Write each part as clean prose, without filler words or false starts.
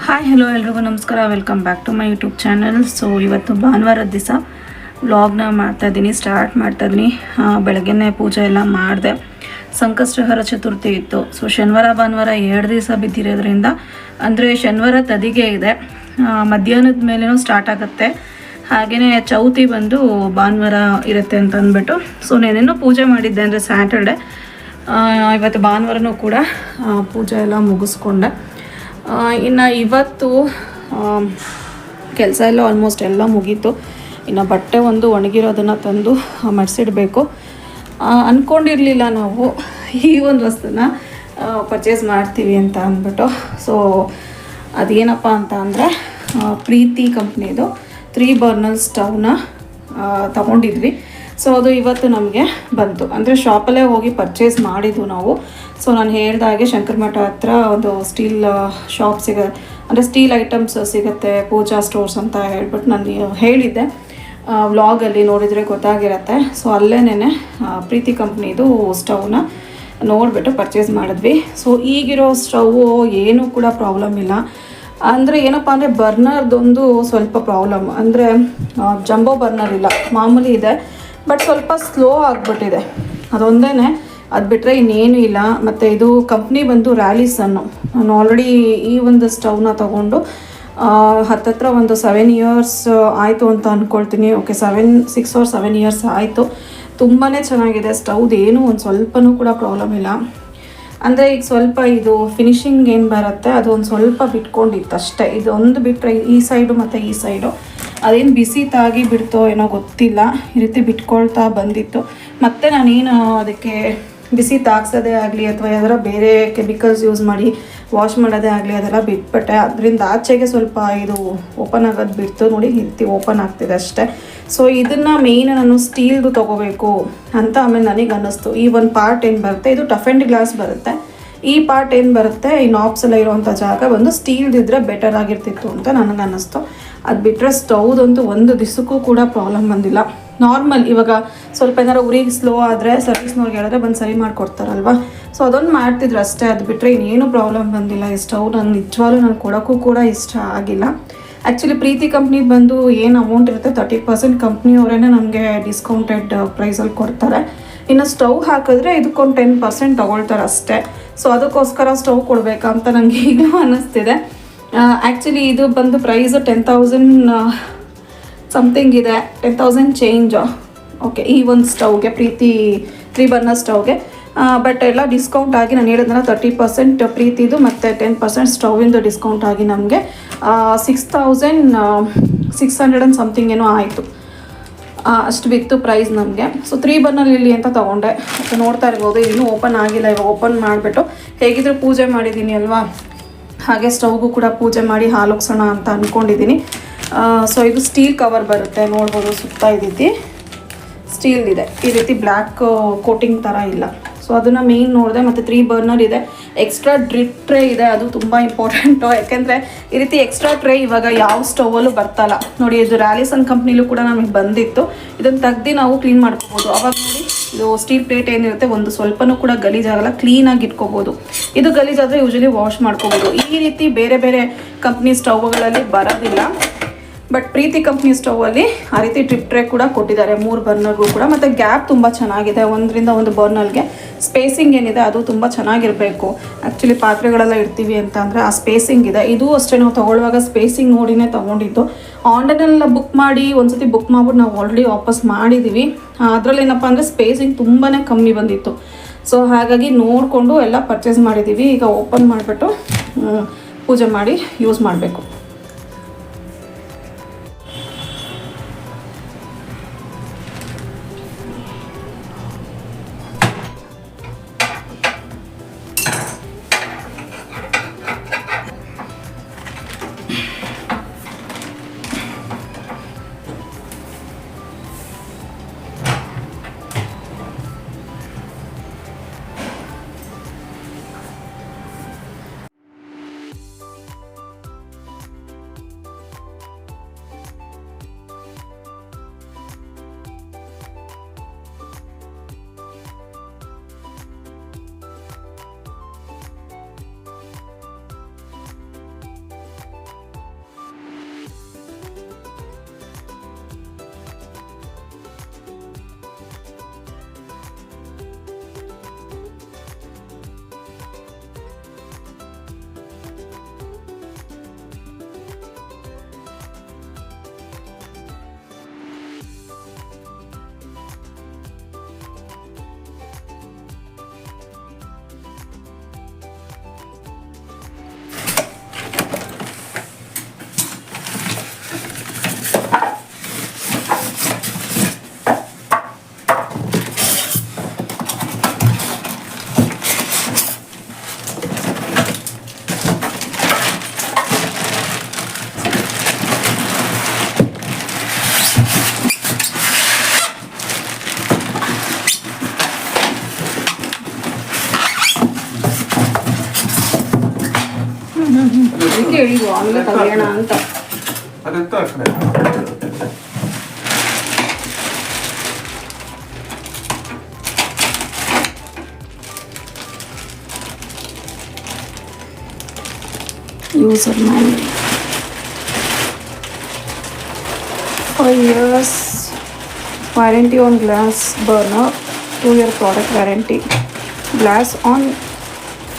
Hi hello ಎಲ್ರಿಗೂ ನಮಸ್ಕಾರ. Welcome back to my YouTube channel. So ಇವತ್ತು ಭಾನುವಾರದ ದಿವಸ ವ್ಲಾಗ್ನ ಸ್ಟಾರ್ಟ್ ಮಾಡ್ತಾಯಿದ್ದೀನಿ. ಬೆಳಗ್ಗೆನೇ ಪೂಜೆ ಎಲ್ಲ ಮಾಡಿದೆ. ಸಂಕಷ್ಟಹರ ಚತುರ್ಥಿ ಇತ್ತು. ಸೊ ಶನಿವಾರ ಭಾನುವಾರ 2 ದಿವಸ ಬಿದ್ದಿರೋದ್ರಿಂದ, ಅಂದರೆ ಶನಿವಾರ ತದಿಗೆ ಇದೆ, ಮಧ್ಯಾಹ್ನದ ಮೇಲೇನೂ ಸ್ಟಾರ್ಟ್ ಆಗುತ್ತೆ. ಹಾಗೆಯೇ ಚೌತಿ ಬಂದು ಭಾನುವಾರ ಇರುತ್ತೆ ಅಂತ ಅಂದ್ಬಿಟ್ಟು, ಸೊ నేనేನೋ ಪೂಜೆ ಮಾಡಿದ್ದೆ, ಅಂದರೆ ಸ್ಯಾಟರ್ಡೆ. ಇವತ್ತು ಭಾನುವಾರನೂ ಕೂಡ ಪೂಜೆ ಎಲ್ಲ ಮುಗಿಸ್ಕೊಂಡೆ. ಇನ್ನು ಇವತ್ತು ಕೆಲಸ ಎಲ್ಲ ಆಲ್ಮೋಸ್ಟ್ ಎಲ್ಲ ಮುಗೀತು. ಇನ್ನು ಬಟ್ಟೆ ಒಂದು ಒಣಗಿರೋದನ್ನು ತಂದು ಮಡಿಸಿಡಬೇಕು. ಅಂದ್ಕೊಂಡಿರಲಿಲ್ಲ ನಾವು ಈ ಒಂದು ವಸ್ತುನ ಪರ್ಚೇಸ್ ಮಾಡ್ತೀವಿ ಅಂತ ಅಂದ್ಬಿಟ್ಟು. ಸೊ ಅದೇನಪ್ಪ ಅಂತ ಅಂದರೆ, ಪ್ರೀತಿ ಕಂಪ್ನಿದು 3 ಬರ್ನರ್ ಸ್ಟವ್ನ ತಗೊಂಡಿದ್ವಿ. ಸೊ ಅದು ಇವತ್ತು ನಮಗೆ ಬಂತು. ಅಂದರೆ ಶಾಪಲ್ಲೇ ಹೋಗಿ ಪರ್ಚೇಸ್ ಮಾಡಿದ್ದು ನಾವು. ಸೊ ನಾನು ಹೇಳ್ದಾಗೆ ಶಂಕರಮಠ ಹತ್ರ ಒಂದು ಸ್ಟೀಲ್ ಶಾಪ್ ಅಂದರೆ ಸ್ಟೀಲ್ ಐಟಮ್ಸ್ ಸಿಗುತ್ತೆ, ಪೂಜಾ ಸ್ಟೋರ್ಸ್ ಅಂತ ಹೇಳ್ಬಿಟ್ಟು ನಾನು ಹೇಳಿದ್ದೆ. ವ್ಲಾಗಲ್ಲಿ ನೋಡಿದರೆ ಗೊತ್ತಾಗಿರುತ್ತೆ. ಸೊ ಅಲ್ಲೇನೇ ಪ್ರೀತಿ ಕಂಪ್ನಿದು ಸ್ಟವ್ನ ನೋಡಿಬಿಟ್ಟು ಪರ್ಚೇಸ್ ಮಾಡಿದ್ವಿ. ಸೊ ಈಗಿರೋ ಸ್ಟವ್ವು ಏನೂ ಕೂಡ ಪ್ರಾಬ್ಲಮ್ ಇಲ್ಲ. ಅಂದರೆ ಏನಪ್ಪ ಅಂದರೆ ಬರ್ನರ್ದೊಂದು ಸ್ವಲ್ಪ ಪ್ರಾಬ್ಲಮ್, ಅಂದರೆ ಜಂಬೋ ಬರ್ನರ್ ಇಲ್ಲ, ಮಾಮೂಲಿ ಇದೆ, ಬಟ್ ಸ್ವಲ್ಪ ಸ್ಲೋ ಆಗಿಬಿಟ್ಟಿದೆ. ಅದೊಂದೇ, ಅದು ಬಿಟ್ಟರೆ ಇನ್ನೇನು ಇಲ್ಲ. ಮತ್ತು ಇದು ಕಂಪ್ನಿ ಬಂದು ರ್ಯಾಲಿಸನ್ನು. ನಾನು ಆಲ್ರೆಡಿ ಈ ಒಂದು ಸ್ಟವ್ನ ತೊಗೊಂಡು ಹತ್ತತ್ರ ಒಂದು 7 ಇಯರ್ಸ್ ಆಯಿತು ಅಂತ ಅಂದ್ಕೊಳ್ತೀನಿ. ಓಕೆ, 6 or 7 ಇಯರ್ಸ್ ಆಯಿತು. ತುಂಬಾ ಚೆನ್ನಾಗಿದೆ ಸ್ಟವ್ದು, ಏನೂ ಒಂದು ಸ್ವಲ್ಪನೂ ಕೂಡ ಪ್ರಾಬ್ಲಮ್ ಇಲ್ಲ. ಅಂದರೆ ಈಗ ಸ್ವಲ್ಪ ಇದು ಫಿನಿಶಿಂಗ್ ಏನು ಬರುತ್ತೆ ಅದು ಒಂದು ಸ್ವಲ್ಪ ಬಿಟ್ಕೊಂಡಿತ್ತು ಅಷ್ಟೇ. ಇದೊಂದು ಬಿಟ್ಟರೆ ಈ ಸೈಡು ಮತ್ತು ಈ ಸೈಡು ಅದೇನು ಬಿಸಿ ತಾಗಿ ಬಿಡ್ತೋ ಏನೋ ಗೊತ್ತಿಲ್ಲ, ಈ ರೀತಿ ಬಿಟ್ಕೊಳ್ತಾ ಬಂದಿತ್ತು. ಮತ್ತು ನಾನೇನು ಅದಕ್ಕೆ ಬಿಸಿ ತಾಗ್ಸೋದೇ ಆಗಲಿ ಅಥವಾ ಯಾವ್ದಾರ ಬೇರೆ ಕೆಮಿಕಲ್ಸ್ ಯೂಸ್ ಮಾಡಿ ವಾಶ್ ಮಾಡೋದೇ ಆಗಲಿ ಅದೆಲ್ಲ ಬಿಟ್ಬಿಟ್ಟೆ. ಅದರಿಂದ ಆಚೆಗೆ ಸ್ವಲ್ಪ ಇದು ಓಪನ್ ಆಗೋದು ಬಿಡ್ತು. ನೋಡಿ, ಈ ರೀತಿ ಓಪನ್ ಆಗ್ತಿದೆ ಅಷ್ಟೇ. ಸೊ ಇದನ್ನು ಮೇಯ್ನ್ ನಾನು ಸ್ಟೀಲ್ದು ತೊಗೋಬೇಕು ಅಂತ ಆಮೇಲೆ ನನಗೆ ಅನ್ನಿಸ್ತು. ಈ ಒಂದು ಪಾರ್ಟ್ ಏನು ಬರುತ್ತೆ ಇದು ಟಫ್ ಆ್ಯಂಡ್ ಗ್ಲಾಸ್ ಬರುತ್ತೆ. ಈ ಪಾರ್ಟ್ ಏನು ಬರುತ್ತೆ, ಈ ನಾಬ್ಸ್ ಎಲ್ಲ ಇರೋವಂಥ ಜಾಗ ಒಂದು ಸ್ಟೀಲ್ದಿದ್ರೆ ಬೆಟರ್ ಆಗಿರ್ತಿತ್ತು ಅಂತ ನನಗೆ ಅನ್ನಿಸ್ತು. ಅದು ಬಿಟ್ಟರೆ ಸ್ಟವ್ದಂತೂ ಒಂದು ದಿವಸಕ್ಕೂ ಕೂಡ ಪ್ರಾಬ್ಲಮ್ ಬಂದಿಲ್ಲ. ನಾರ್ಮಲ್ ಇವಾಗ ಸ್ವಲ್ಪ ಏನಾರು ಉರಿಗೆ ಸ್ಲೋ ಆದರೆ ಸರ್ವಿಸ್ನವ್ರಿಗೆ ಹೇಳಿದ್ರೆ ಬಂದು ಸರಿ ಮಾಡಿಕೊಡ್ತಾರಲ್ವ, ಸೊ ಅದೊಂದು ಮಾಡ್ತಿದ್ರು ಅಷ್ಟೇ. ಅದು ಬಿಟ್ಟರೆ ಇನ್ನೇನು ಪ್ರಾಬ್ಲಮ್ ಬಂದಿಲ್ಲ. ಈ ಸ್ಟವ್ ನಾನು ನಿಜವಾಗ್ಲೂ ನಾನು ಕೊಡೋಕ್ಕೂ ಕೂಡ ಇಷ್ಟ ಆಗಿಲ್ಲ. ಆ್ಯಕ್ಚುಲಿ ಪ್ರೀತಿ ಕಂಪ್ನಿದು ಬಂದು ಏನು ಅಮೌಂಟ್ ಇರುತ್ತೆ 30% ಕಂಪ್ನಿಯವರೇ ನಮಗೆ ಡಿಸ್ಕೌಂಟೆಡ್ ಪ್ರೈಸಲ್ಲಿ ಕೊಡ್ತಾರೆ. ಇನ್ನು ಸ್ಟವ್ ಹಾಕಿದ್ರೆ ಇದಕ್ಕೊಂದು 10% ತೊಗೊಳ್ತಾರೆ ಅಷ್ಟೇ. ಸೊ ಅದಕ್ಕೋಸ್ಕರ ಸ್ಟವ್ ಕೊಡಬೇಕಾ ಅಂತ ನನಗೆ ಈಗಲೂ ಅನ್ನಿಸ್ತಿದೆ. ಆ್ಯಕ್ಚುಲಿ ಇದು ಬಂದು ಪ್ರೈಸ್ 10,000 ಸಮಥಿಂಗ್ ಇದೆ, 10,000 ಚೇಂಜ್. ಓಕೆ, ಈ ಒಂದು ಸ್ಟವ್ಗೆ ಪ್ರೀತಿ 3 ಬರ್ನರ್ ಸ್ಟವ್ಗೆ. ಬಟ್ ಎಲ್ಲ ಡಿಸ್ಕೌಂಟ್ ಆಗಿ ನಾನು ಹೇಳಿದ್ನಲ್ಲ 30% ಪ್ರೀತಿದು ಮತ್ತು 10% ಸ್ಟವ್ವಿಂದು ಡಿಸ್ಕೌಂಟ್ ಆಗಿ ನಮಗೆ 6,600 and ಸಮಥಿಂಗ್ ಏನೋ ಆಯಿತು. ಅಷ್ಟು ಬಿತ್ತು ಪ್ರೈಸ್ ನಮಗೆ. ಸೊ 3 ಬರ್ನರ್ ಇಲ್ಲಿ ಅಂತ ತೊಗೊಂಡೆ. ಮತ್ತು ನೋಡ್ತಾ ಇರ್ಬೋದು, ಇನ್ನೂ ಓಪನ್ ಆಗಿಲ್ಲ. ಇವಾಗ ಓಪನ್ ಮಾಡಿಬಿಟ್ಟು ಹೇಗಿದ್ರೂ ಪೂಜೆ ಮಾಡಿದ್ದೀನಿ ಅಲ್ವಾ, ಹಾಗೆ ಸ್ಟವ್ಗೂ ಕೂಡ ಪೂಜೆ ಮಾಡಿ ಹಾಲು ಹೋಗ್ಸೋಣ ಅಂತ ಅಂದ್ಕೊಂಡಿದ್ದೀನಿ. ಸೊ ಇದು ಸ್ಟೀಲ್ ಕವರ್ ಬರುತ್ತೆ, ನೋಡ್ಬೋದು. ಸುತ್ತ ಇದ್ದೀತಿ ಸ್ಟೀಲ್ದಿದೆ, ಈ ರೀತಿ ಬ್ಲ್ಯಾಕ್ ಕೋಟಿಂಗ್ ಥರ ಇಲ್ಲ. ಸೊ ಅದನ್ನು ಮೇಯ್ನ್ ನೋಡಿದೆ. ಮತ್ತು 3 ಬರ್ನರ್ ಇದೆ, ಎಕ್ಸ್ಟ್ರಾ ಡ್ರಿಪ್ ಟ್ರೇ ಇದೆ, ಅದು ತುಂಬ ಇಂಪಾರ್ಟೆಂಟು. ಯಾಕೆಂದರೆ ಈ ರೀತಿ ಎಕ್ಸ್ಟ್ರಾ ಟ್ರೇ ಇವಾಗ ಯಾವ ಸ್ಟವಲ್ಲೂ ಬರ್ತಲ್ಲ ನೋಡಿ. ಇದು ರ್ಯಾಲಿಸನ್ ಕಂಪ್ನಿಲೂ ಕೂಡ ನಮಗೆ ಬಂದಿತ್ತು. ಇದನ್ನು ತೆಗ್ದು ನಾವು ಕ್ಲೀನ್ ಮಾಡ್ಕೋಬೋದು. ಅವಾಗ ನೋಡಿ, ಇದು ಸ್ಟೀಲ್ ಪ್ಲೇಟ್ ಏನಿರುತ್ತೆ ಒಂದು ಸ್ವಲ್ಪನೂ ಕೂಡ ಗಲೀಜಾಗಲ್ಲ, ಕ್ಲೀನಾಗಿ ಇಟ್ಕೋಬೋದು. ಇದು ಗಲೀಜಾದರೆ ಯೂಶಲಿ ವಾಶ್ ಮಾಡ್ಕೋಬೋದು. ಈ ರೀತಿ ಬೇರೆ ಬೇರೆ ಕಂಪ್ನಿ ಸ್ಟವ್ಗಳಲ್ಲಿ ಬರೋದಿಲ್ಲ. ಬಟ್ ಪ್ರೀತಿ ಕಂಪ್ನಿ ಸ್ಟವಲ್ಲಿ ಆ ರೀತಿ ಡ್ರಿಪ್ ಟ್ರೇ ಕೂಡ ಕೊಟ್ಟಿದ್ದಾರೆ 3 ಬರ್ನರ್ಗೂ ಕೂಡ. ಮತ್ತು ಗ್ಯಾಪ್ ತುಂಬ ಚೆನ್ನಾಗಿದೆ, ಒಂದರಿಂದ ಒಂದು ಬರ್ನರ್ಗೆ ಸ್ಪೇಸಿಂಗ್ ಏನಿದೆ ಅದು ತುಂಬ ಚೆನ್ನಾಗಿರಬೇಕು. ಆ್ಯಕ್ಚುಲಿ ಪಾತ್ರೆಗಳೆಲ್ಲ ಇಡ್ತೀವಿ ಅಂತ ಅಂದರೆ ಆ ಸ್ಪೇಸಿಂಗ್ ಇದೆ. ಇದು ಅಷ್ಟೇ, ನಾವು ತೊಗೊಳ್ಳುವಾಗ ಸ್ಪೇಸಿಂಗ್ ನೋಡಿನೇ ತೊಗೊಂಡಿದ್ದು. ಆನ್ಲೈನೆಲ್ಲ ಬುಕ್ ಮಾಡಿ ಒಂದ್ಸತಿ ಬುಕ್ ಮಾಡ್ಬಿಟ್ಟು ನಾವು ಆಲ್ರೆಡಿ ವಾಪಸ್ ಮಾಡಿದ್ದೀವಿ. ಅದರಲ್ಲಿ ಏನಪ್ಪ ಅಂದರೆ ಸ್ಪೇಸಿಂಗ್ ತುಂಬಾ ಕಮ್ಮಿ ಬಂದಿತ್ತು. ಸೊ ಹಾಗಾಗಿ ನೋಡಿಕೊಂಡು ಎಲ್ಲ ಪರ್ಚೇಸ್ ಮಾಡಿದ್ದೀವಿ. ಈಗ ಓಪನ್ ಮಾಡಿಬಿಟ್ಟು ಪೂಜೆ ಮಾಡಿ ಯೂಸ್ ಮಾಡಬೇಕು. ಮುಂದೆ ಹೇಳಿದ್ವು ಆಮೇಲೆ ಕಲಿಯೋಣ ಅಂತ. User manual 5 years warranty on glass burner, 2 year product warranty. Glass on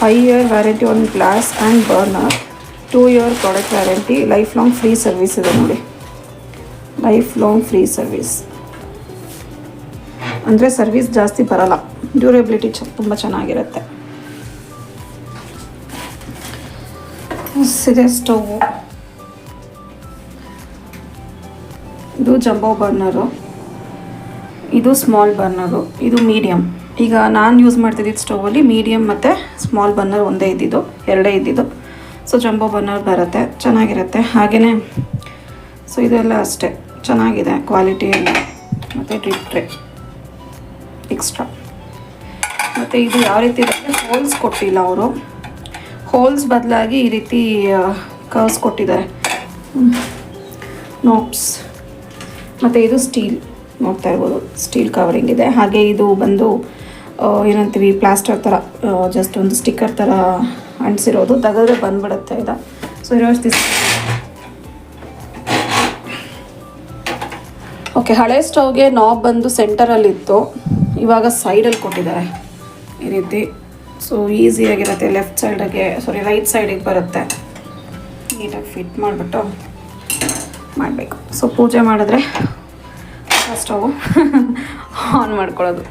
5 year warranty on glass and burner, 2 year product warranty, lifelong free service ಇದೆ ನೋಡಿ. ಲೈಫ್ ಫ್ರೀ ಸರ್ವಿಸ್ ಅಂದರೆ ಸರ್ವಿಸ್ ಜಾಸ್ತಿ ಬರಲ್ಲ, ಡ್ಯೂರೇಬಿಲಿಟಿ ತುಂಬ ಚೆನ್ನಾಗಿರುತ್ತೆ. ಇದೆ ಸ್ಟವ್, ಇದು ಜಂಬೋ ಬರ್ನರು, ಇದು ಸ್ಮಾಲ್ ಬರ್ನರು, ಇದು ಮೀಡಿಯಮ್. ಈಗ ನಾನು ಯೂಸ್ ಮಾಡ್ತಿದ್ದಿದ್ದು ಸ್ಟವಲ್ಲಿ ಮೀಡಿಯಮ್ ಮತ್ತು ಸ್ಮಾಲ್ ಬರ್ನರ್ ಎರಡೇ ಇದ್ದಿದ್ದು. ಸೊ ಜಂಬೋ ಬರ್ನರ್ ಬರುತ್ತೆ, ಚೆನ್ನಾಗಿರುತ್ತೆ. ಹಾಗೆಯೇ ಸೊ ಇದೆಲ್ಲ ಅಷ್ಟೇ ಚೆನ್ನಾಗಿದೆ ಕ್ವಾಲಿಟಿ ಎಲ್ಲ. ಮತ್ತು ಡ್ರಿಪ್ ಟ್ರೇ ಎಕ್ಸ್ಟ್ರಾ. ಮತ್ತು ಇದು ಯಾವ ರೀತಿ ಇದೆ, ಹೋಲ್ಸ್ ಕೊಟ್ಟಿಲ್ಲ ಅವರು, ಹೋಲ್ಸ್ ಬದಲಾಗಿ ಈ ರೀತಿ ಕರ್ವ್ಸ್ ಕೊಟ್ಟಿದ್ದಾರೆ, ನೋಟ್ಸ್. ಮತ್ತು ಇದು ಸ್ಟೀಲ್, ನೋಡ್ತಾ ಇರ್ಬೋದು ಸ್ಟೀಲ್ ಕವರಿಂಗ್ ಇದೆ. ಹಾಗೆ ಇದು ಬಂದು ಏನಂತೀವಿ ಪ್ಲಾಸ್ಟರ್ ಥರ, ಜಸ್ಟ್ ಒಂದು ಸ್ಟಿಕ್ಕರ್ ಥರ ಅಂಟಿಸಿರೋದು, ತೆಗೆದ್ರೆ ಬಂದ್ಬಿಡುತ್ತೆ ಇದು. ಸೊ ಇರೋಷ್ಟು ಓಕೆ. ಹಳೆ ಸ್ಟವ್ಗೆ ನಾಬ್ ಬಂದು ಸೆಂಟರಲ್ಲಿತ್ತು, ಇವಾಗ ಸೈಡಲ್ಲಿ ಕೊಟ್ಟಿದ್ದಾರೆ ಈ ರೀತಿ. ಸೊ ಈಸಿಯಾಗಿರುತ್ತೆ, ರೈಟ್ ಸೈಡಿಗೆ ಬರುತ್ತೆ. ನೀಟಾಗಿ ಫಿಟ್ ಮಾಡಿಬಿಟ್ಟು ಮಾಡಬೇಕು. ಸೊ ಪೂಜೆ ಮಾಡಿದ್ರೆ ಸ್ಟವ್ ಆನ್ ಮಾಡ್ಕೊಳ್ಳೋದು.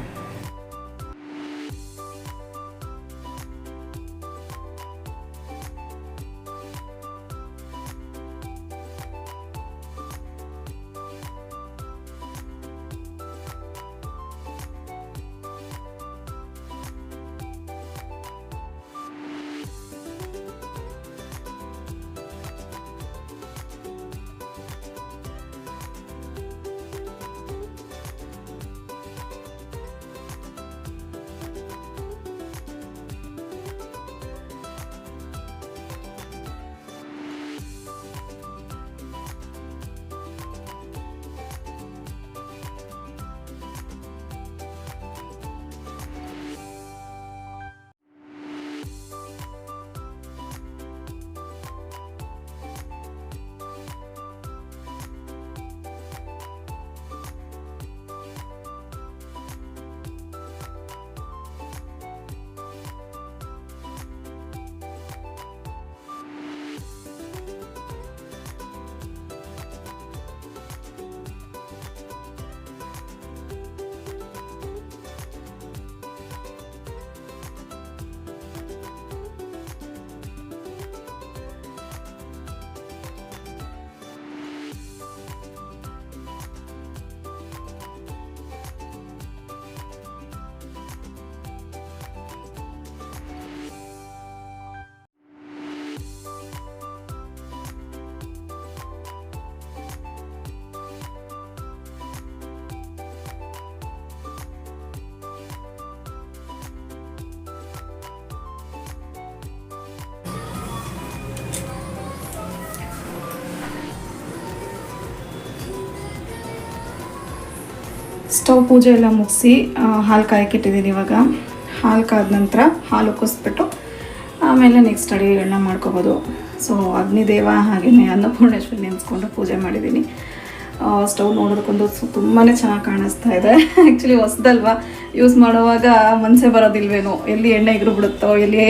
ಸ್ಟವ್ ಪೂಜೆ ಎಲ್ಲ ಮುಗಿಸಿ ಹಾಲು ಕಾಯಕ್ಕಿಟ್ಟಿದ್ದೀನಿ. ಇವಾಗ ಹಾಲು ಕಾದ ನಂತರ ಹಾಲು ಉಕ್ಕಿಸ್ಬಿಟ್ಟು ಆಮೇಲೆ ನೆಕ್ಸ್ಟ್ ಅಡುಗೆಗಳನ್ನ ಮಾಡ್ಕೋಬೋದು. ಸೊ ಅಗ್ನಿದೇವ ಹಾಗೆಯೇ ಅನ್ನಪೂರ್ಣೇಶ್ವರಿ ನೆನೆಸ್ಕೊಂಡು ಪೂಜೆ ಮಾಡಿದ್ದೀನಿ. ಸ್ಟವ್ ನೋಡೋದಕ್ಕೊಂದು ತುಂಬಾ ಚೆನ್ನಾಗಿ ಕಾಣಿಸ್ತಾ ಇದೆ. ಆ್ಯಕ್ಚುಲಿ ಹೊಸದಲ್ವಾ, ಯೂಸ್ ಮಾಡುವಾಗ ಮನಸ್ಸೇ ಬರೋದಿಲ್ವೇನೋ, ಎಲ್ಲಿ ಎಣ್ಣೆ ಎಗರು ಬಿಡುತ್ತೋ, ಎಲ್ಲಿ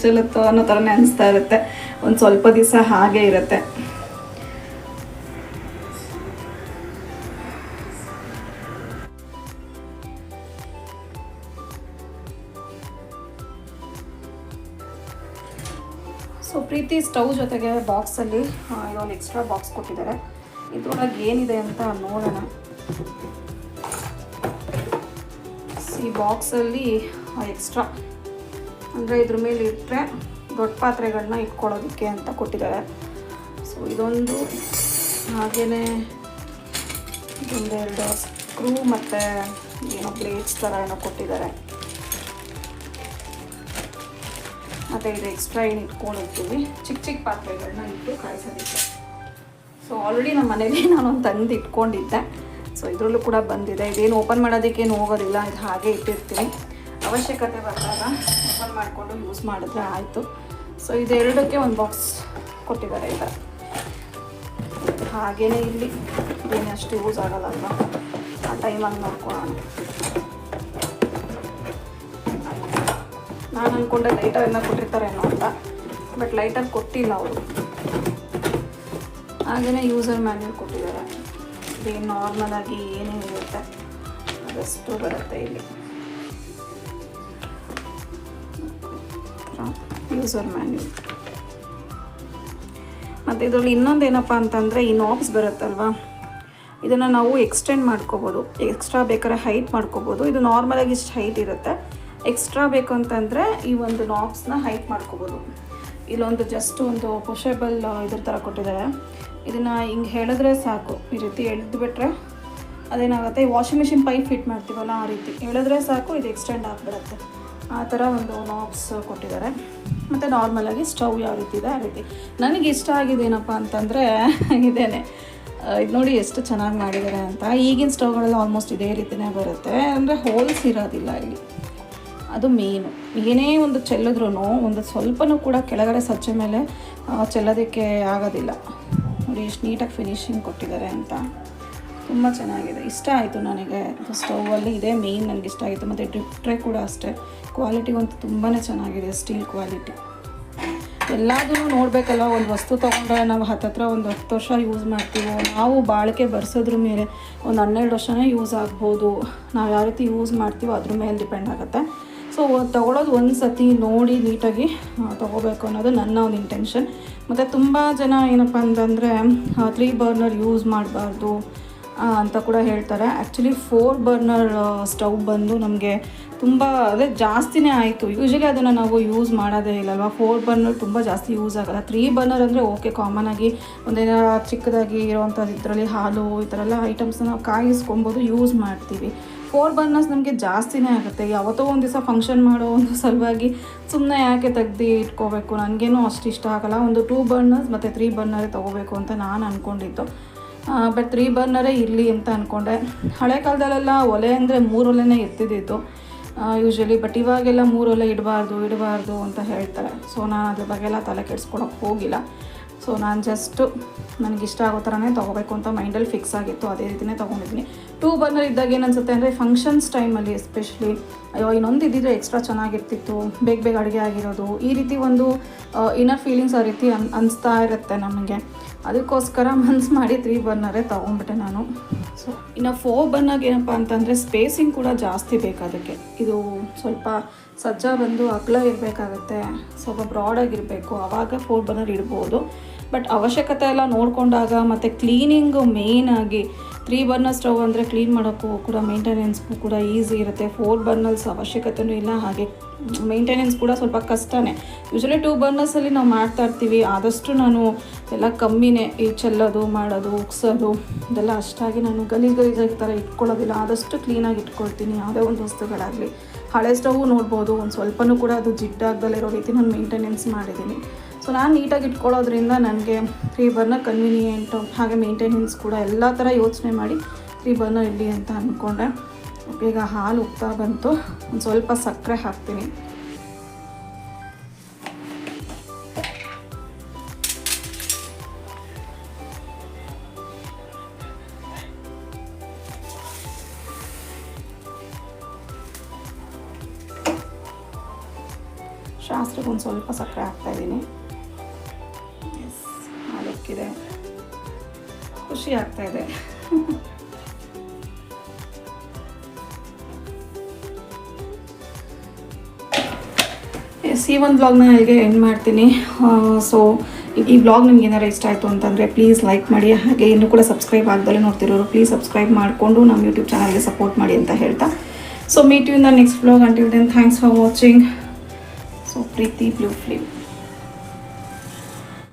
ಚೆಲ್ಲುತ್ತೋ ಅನ್ನೋ ಥರನೇ ಅನಿಸ್ತಾ ಇರುತ್ತೆ. ಒಂದು ಸ್ವಲ್ಪ ದಿವಸ ಹಾಗೇ ಇರುತ್ತೆ. ಸೊ ಪ್ರೀತಿ ಸ್ಟವ್ ಜೊತೆಗೆ ಬಾಕ್ಸಲ್ಲಿ ಇದೊಂದು ಎಕ್ಸ್ಟ್ರಾ ಬಾಕ್ಸ್ ಕೊಟ್ಟಿದ್ದಾರೆ. ಇದ್ರೊಳಗೆ ಏನಿದೆ ಅಂತ ನೋಡೋಣ. ಈ ಬಾಕ್ಸಲ್ಲಿ ಎಕ್ಸ್ಟ್ರಾ ಅಂದರೆ ಇದ್ರ ಮೇಲೆ ಇಟ್ಟರೆ ದೊಡ್ಡ ಪಾತ್ರೆಗಳನ್ನ ಇಟ್ಕೊಳ್ಳೋದಕ್ಕೆ ಅಂತ ಕೊಟ್ಟಿದ್ದಾರೆ. ಸೊ ಇದೊಂದು, ಹಾಗೆಯೇ ಇದೊಂದೆರಡು ಸ್ಕ್ರೂ ಮತ್ತು ಏನೋ ಪ್ಲೇಟ್ಸ್ ಥರ ಏನೋ ಕೊಟ್ಟಿದ್ದಾರೆ. ಮತ್ತು ಇದು ಎಕ್ಸ್ಟ್ರಾ ಏನು ಇಟ್ಕೊಂಡಿರ್ತೀವಿ ಚಿಕ್ಕ ಚಿಕ್ಕ ಪಾತ್ರೆಗಳನ್ನ ಇಟ್ಟು ಕಾಯಿಸೋದಿಕ್ಕೆ. ಸೊ ಆಲ್ರೆಡಿ ನಮ್ಮ ಮನೇಲಿ ನಾನೊಂದು ತಂದು ಇಟ್ಕೊಂಡಿದ್ದೆ. ಸೊ ಇದರಲ್ಲೂ ಕೂಡ ಬಂದಿದೆ. ಇದೇನು ಓಪನ್ ಮಾಡೋದಕ್ಕೇನು ಹೋಗೋದಿಲ್ಲ, ಇದು ಹಾಗೆ ಇಟ್ಟಿರ್ತೀನಿ. ಅವಶ್ಯಕತೆ ಬಂದಾಗ ಓಪನ್ ಮಾಡಿಕೊಂಡು ಯೂಸ್ ಮಾಡಿದ್ರೆ ಆಯಿತು. ಸೊ ಇದೆರಡಕ್ಕೆ ಒಂದು ಬಾಕ್ಸ್ ಕೊಟ್ಟಿದ್ದಾರೆ ಈ ಥರ. ಹಾಗೆಯೇ ಇಲ್ಲಿ ಏನು ಅಷ್ಟು ಯೂಸ್ ಆಗೋಲ್ಲ ಅಲ್ವಾ, ಆ ಟೈಮಾಗಿ ನೋಡ್ಕೊಳ್ಳೋಣ. ನಾನು ಅಂದ್ಕೊಂಡೆ ಲೈಟರನ್ನು ಕೊಟ್ಟಿರ್ತಾರೇನೋ ಅಂತ, ಬಟ್ ಲೈಟರ್ ಕೊಟ್ಟಿಲ್ಲ ಅವರು. ಹಾಗೆಯೇ ಯೂಸರ್ ಮ್ಯಾನ್ಯಲ್ ಕೊಟ್ಟಿದ್ದಾರೆ. ಇದೇನು ನಾರ್ಮಲಾಗಿ ಏನೇನು ಇರುತ್ತೆ ಅದಷ್ಟು ಬರುತ್ತೆ ಇಲ್ಲಿ. User manual. ಮತ್ತು ಇದರಲ್ಲಿ ಇನ್ನೊಂದು ಏನಪ್ಪ ಅಂತಂದರೆ ಈ ನಾಬ್ಸ್ ಬರುತ್ತಲ್ವ, ಇದನ್ನು ನಾವು ಎಕ್ಸ್ಟೆಂಡ್ ಮಾಡ್ಕೋಬೋದು. ಎಕ್ಸ್ಟ್ರಾ ಬೇಕಾದ್ರೆ ಹೈಟ್ ಮಾಡ್ಕೋಬೋದು. ಇದು ನಾರ್ಮಲಾಗಿ ಇಷ್ಟು ಹೈಟ್ ಇರುತ್ತೆ. ಎಕ್ಸ್ಟ್ರಾ ಬೇಕು ಅಂತಂದರೆ ಈ ಒಂದು ನಾಬ್ಸ್ನ ಹೈಟ್ ಮಾಡ್ಕೋಬೋದು. ಇಲ್ಲೊಂದು ಜಸ್ಟ್ ಒಂದು ಪುಷೇಬಲ್ ಇದ್ರ ಥರ ಕೊಟ್ಟಿದ್ದಾರೆ. ಇದನ್ನು ಹಿಂಗೆ ಹೇಳಿದ್ರೆ ಸಾಕು, ಈ ರೀತಿ ಎಳೆದ್ಬಿಟ್ರೆ ಅದೇನಾಗುತ್ತೆ, ವಾಷಿಂಗ್ ಮಿಷಿನ್ ಪೈಪ್ ಫಿಟ್ ಮಾಡ್ತೀವಲ್ಲ ಆ ರೀತಿ ಹೇಳಿದ್ರೆ ಸಾಕು, ಇದು ಎಕ್ಸ್ಟೆಂಡ್ ಆಗಿಬಿಡುತ್ತೆ. ಆ ಥರ ಒಂದು ನಾಬ್ಸ್ ಕೊಟ್ಟಿದ್ದಾರೆ. ಮತ್ತು ನಾರ್ಮಲಾಗಿ ಸ್ಟವ್ ಯಾವ ರೀತಿ ಇದೆ ಆ ರೀತಿ. ನನಗೆ ಇಷ್ಟ ಆಗಿದೆ ಏನಪ್ಪ ಅಂತಂದರೆ ಇದೇನೆ, ಇದು ನೋಡಿ ಎಷ್ಟು ಚೆನ್ನಾಗಿ ಮಾಡಿದ್ದಾರೆ ಅಂತ. ಈಗಿನ ಸ್ಟವ್ಗಳೆಲ್ಲ ಆಲ್ಮೋಸ್ಟ್ ಇದೇ ರೀತಿಯೇ ಬರುತ್ತೆ, ಅಂದರೆ ಹೋಲ್ಸ್ ಇರೋದಿಲ್ಲ ಇಲ್ಲಿ. ಅದು ಮೇನು. ಏನೇ ಒಂದು ಚೆಲ್ಲಿದ್ರೂ ಒಂದು ಸ್ವಲ್ಪನೂ ಕೂಡ ಕೆಳಗಡೆ ಸಜ್ಜೆ ಮೇಲೆ ಚೆಲ್ಲೋದಕ್ಕೆ ಆಗೋದಿಲ್ಲ. ನೋಡಿ ಎಷ್ಟು ನೀಟಾಗಿ ಫಿನಿಶಿಂಗ್ ಕೊಟ್ಟಿದ್ದಾರೆ ಅಂತ. ತುಂಬ ಚೆನ್ನಾಗಿದೆ, ಇಷ್ಟ ಆಯಿತು ನನಗೆ. ಸ್ಟೌವಲ್ಲಿ ಇದೇ ಮೇಯ್ನ್ ನನಗೆ ಇಷ್ಟ ಆಯಿತು. ಮತ್ತು ಡ್ರಿಪ್ ಟ್ರೇ ಕೂಡ ಅಷ್ಟೇ, ಕ್ವಾಲಿಟಿ ಅಂತೂ ತುಂಬಾ ಚೆನ್ನಾಗಿದೆ, ಸ್ಟೀಲ್ ಕ್ವಾಲಿಟಿ. ಎಲ್ಲದೂ ನೋಡಬೇಕಲ್ಲ, ಒಂದು ವಸ್ತು ತೊಗೊಂಡ್ರೆ ನಾವು ಹತ್ತತ್ರ ಒಂದು 10 ವರ್ಷ ಯೂಸ್ ಮಾಡ್ತೀವೋ, ನಾವು ಬಾಳಿಕೆ ಬರ್ಸೋದ್ರ ಮೇಲೆ ಒಂದು 12 ವರ್ಷನೇ ಯೂಸ್ ಆಗ್ಬೋದು. ನಾವು ಯಾವ ರೀತಿ ಯೂಸ್ ಮಾಡ್ತೀವೋ ಅದ್ರ ಮೇಲೆ ಡಿಪೆಂಡ್ ಆಗುತ್ತೆ. ಸೊ ತೊಗೊಳೋದು ಒಂದು ಸತಿ ನೋಡಿ ನೀಟಾಗಿ ತೊಗೋಬೇಕು ಅನ್ನೋದು ನನ್ನ ಒಂದು ಇಂಟೆನ್ಷನ್. ಮತ್ತು ತುಂಬ ಜನ ಏನಪ್ಪ ಅಂತಂದರೆ 3 ಬರ್ನರ್ ಯೂಸ್ ಮಾಡಬಾರ್ದು ಅಂತ ಕೂಡ ಹೇಳ್ತಾರೆ. ಆ್ಯಕ್ಚುಲಿ 4 ಬರ್ನರ್ ಸ್ಟವ್ ಬಂದು ನಮಗೆ ತುಂಬ ಅದೇ ಜಾಸ್ತಿನೇ ಆಯಿತು. ಯೂಶ್ವಲಿ ಅದನ್ನು ನಾವು ಯೂಸ್ ಮಾಡೋದೇ ಇಲ್ಲಲ್ವ. 4 ಬರ್ನರ್ ತುಂಬ ಜಾಸ್ತಿ ಯೂಸ್ ಆಗೋಲ್ಲ. 3 ಬರ್ನರ್ ಅಂದರೆ ಓಕೆ, ಕಾಮನಾಗಿ ಒಂದೇನೋ ಚಿಕ್ಕದಾಗಿ ಇರೋವಂಥದ್ದು ಇದರಲ್ಲಿ ಹಾಲು ಈ ಥರ ಎಲ್ಲ ಐಟಮ್ಸ್ನ ನಾವು ಕಾಯಿಸ್ಕೊಬೋದು, ಯೂಸ್ ಮಾಡ್ತೀವಿ. 4 ಬರ್ನರ್ಸ್ ನಮಗೆ ಜಾಸ್ತಿನೇ ಆಗುತ್ತೆ. ಯಾವತ್ತೋ ಒಂದು ದಿವಸ ಫಂಕ್ಷನ್ ಮಾಡೋ ಒಂದು ಸಲುವಾಗಿ ಸುಮ್ಮನೆ ಯಾಕೆ ತೆಗ್ದು ಇಟ್ಕೋಬೇಕು, ನನಗೇನೂ ಅಷ್ಟು ಇಷ್ಟ ಆಗೋಲ್ಲ. ಒಂದು 2 ಬರ್ನರ್ಸ್ ಮತ್ತು 3 ಬರ್ನರೇ ತೊಗೋಬೇಕು ಅಂತ ನಾನು ಅಂದ್ಕೊಂಡಿದ್ದು. ಬಟ್ 3 ಬರ್ನರೇ ಇರಲಿ ಅಂತ ಅಂದ್ಕೊಂಡೆ. ಹಳೆ ಕಾಲದಲ್ಲೆಲ್ಲ ಒಲೆ ಅಂದರೆ 3 ಒಲೆನೇ ಎತ್ತಿದ್ದಿತ್ತು ಯೂಶ್ವಲಿ. ಬಟ್ ಇವಾಗೆಲ್ಲ 3 ಒಲೆ ಇಡಬಾರ್ದು ಅಂತ ಹೇಳ್ತಾರೆ. ಸೊ ನಾನು ಅದ್ರ ಬಗ್ಗೆ ಎಲ್ಲ ತಲೆ ಕೆಡಿಸ್ಕೊಳಕ್ಕೆ ಹೋಗಿಲ್ಲ. ಸೊ ನಾನು ಜಸ್ಟು ನನಗಿಷ್ಟ ಆಗೋ ಥರನೇ ತೊಗೋಬೇಕು ಅಂತ ಮೈಂಡಲ್ಲಿ ಫಿಕ್ಸ್ ಆಗಿತ್ತು, ಅದೇ ರೀತಿಯೇ ತೊಗೊಂಡಿದ್ದೀನಿ. 2 ಬರ್ನರ್ ಇದ್ದಾಗ ಏನು ಅನಿಸುತ್ತೆ ಅಂದರೆ ಫಂಕ್ಷನ್ಸ್ ಟೈಮಲ್ಲಿ ಎಸ್ಪೆಷಲಿ, ಅಯ್ಯೋ ಇನ್ನೊಂದು ಇದ್ದಿದ್ರೆ ಎಕ್ಸ್ಟ್ರಾ ಚೆನ್ನಾಗಿರ್ತಿತ್ತು, ಬೇಗ ಅಡುಗೆ ಆಗಿರೋದು, ಈ ರೀತಿ ಒಂದು ಇನ್ನರ್ ಫೀಲಿಂಗ್ಸ್ ಆ ರೀತಿ ಅನಿಸ್ತಾ ಇರುತ್ತೆ ನಮಗೆ. ಅದಕ್ಕೋಸ್ಕರ ಮನ್ಸು ಮಾಡಿ 3 ಬರ್ನರೇ ತೊಗೊಂಡ್ಬಿಟ್ಟೆ ನಾನು. ಸೊ ಇನ್ನು 4 ಬರ್ನರ್ಗೆ ಏನಪ್ಪ ಅಂತಂದರೆ ಸ್ಪೇಸಿಂಗ್ ಕೂಡ ಜಾಸ್ತಿ ಬೇಕು ಅದಕ್ಕೆ. ಇದು ಸ್ವಲ್ಪ ಸಜ್ಜ ಬಂದು ಅಗಲ ಇರಬೇಕಾಗತ್ತೆ, ಸ್ವಲ್ಪ ಬ್ರಾಡಾಗಿರಬೇಕು, ಆವಾಗ 4 ಬರ್ನರ್ ಇಡ್ಬೋದು. ಬಟ್ ಅವಶ್ಯಕತೆ ಎಲ್ಲ ನೋಡಿಕೊಂಡಾಗ ಮತ್ತು ಕ್ಲೀನಿಂಗು ಮೇಯ್ನಾಗಿ 3 ಬರ್ನರ್ ಸ್ಟವ್ ಅಂದರೆ ಕ್ಲೀನ್ ಮಾಡೋಕ್ಕೂ ಕೂಡ ಮೇಂಟೆನೆನ್ಸ್ಗೂ ಕೂಡ ಈಸಿ ಇರುತ್ತೆ. 4 ಬರ್ನರ್ಸ್ ಅವಶ್ಯಕತೆಯೂ ಇಲ್ಲ, ಹಾಗೆ ಮೇಂಟೆನೆನ್ಸ್ ಕೂಡ ಸ್ವಲ್ಪ ಕಷ್ಟನೇ. ಯೂಶ್ವಲಿ 2 ಬರ್ನರ್ಸಲ್ಲಿ ನಾವು ಮಾಡ್ತಾ ಇರ್ತೀವಿ. ಆದಷ್ಟು ನಾನು ಎಲ್ಲ ಕಮ್ಮಿನೇ, ಈ ಚೆಲ್ಲೋದು ಮಾಡೋದು ಉಗ್ಸೋದು ಇದೆಲ್ಲ ಅಷ್ಟಾಗಿ ನಾನು ಗಲೀಜಾಗಿ ಥರ ಇಟ್ಕೊಳ್ಳೋದಿಲ್ಲ. ಆದಷ್ಟು ಕ್ಲೀನಾಗಿ ಇಟ್ಕೊಳ್ತೀನಿ ಯಾವುದೇ ಒಂದು ವಸ್ತುಗಳಾಗಲಿ. ಹಳೆ ಸ್ಟವ್ ನೋಡ್ಬೋದು, ಒಂದು ಸ್ವಲ್ಪನೂ ಕೂಡ ಅದು ಜಿಡ್ಡಾಗ್ದಲ್ಲಿರೋ ರೀತಿ ನಾನು ಮೇಂಟೆನೆನ್ಸ್ ಮಾಡಿದ್ದೀನಿ. ಸೊ ನಾನು ನೀಟಾಗಿ ಇಟ್ಕೊಳ್ಳೋದ್ರಿಂದ ನನಗೆ 3 ಬರ್ನರ್ ಕನ್ವೀನಿಯೆಂಟು, ಹಾಗೆ ಮೇಂಟೆನೆನ್ಸ್ ಕೂಡ ಎಲ್ಲ ಥರ ಯೋಚನೆ ಮಾಡಿ 3 ಬರ್ನರ್ ಇರಲಿ ಅಂತ ಅಂದ್ಕೊಂಡೆ. ಈಗ ಹಾಲು ಉಗ್ತಾ ಬಂತು, ಒಂದು ಸ್ವಲ್ಪ ಸಕ್ಕರೆ ಹಾಕ್ತೀನಿ. ಶಾಸ್ತ್ರಕ್ಕೆ ಒಂದು ಸ್ವಲ್ಪ ಸಕ್ಕರೆ ಹಾಕ್ತಾಯಿದ್ದೀನಿ. ಹಾಲು ಉಕ್ಕಿದೆ, ಖುಷಿ ಆಗ್ತಾಯಿದೆ. ಈ ಒಂದು ಬ್ಲಾಗ್ನ ಇಲ್ಲಿಗೆ ಎಂಡ್ ಮಾಡ್ತೀನಿ. ಸೊ ಈ ಬ್ಲಾಗ್ ನಿಮ್ಗೆ ಏನಾರು ಇಷ್ಟ ಆಯಿತು ಅಂತಂದರೆ ಪ್ಲೀಸ್ ಲೈಕ್ ಮಾಡಿ, ಹಾಗೆ ಇನ್ನೂ ಕೂಡ ಸಬ್ಸ್ಕ್ರೈಬ್ ಆಗದಲ್ಲೇ ನೋಡ್ತಿರೋರು ಪ್ಲೀಸ್ ಸಬ್ಸ್ಕ್ರೈಬ್ ಮಾಡಿಕೊಂಡು ನಮ್ಮ ಯೂಟ್ಯೂಬ್ ಚಾನಲ್ಗೆ ಸಪೋರ್ಟ್ ಮಾಡಿ ಅಂತ ಹೇಳ್ತಾ, so meet you in the next vlog. Until then thanks for watching. So Preethi blue flame.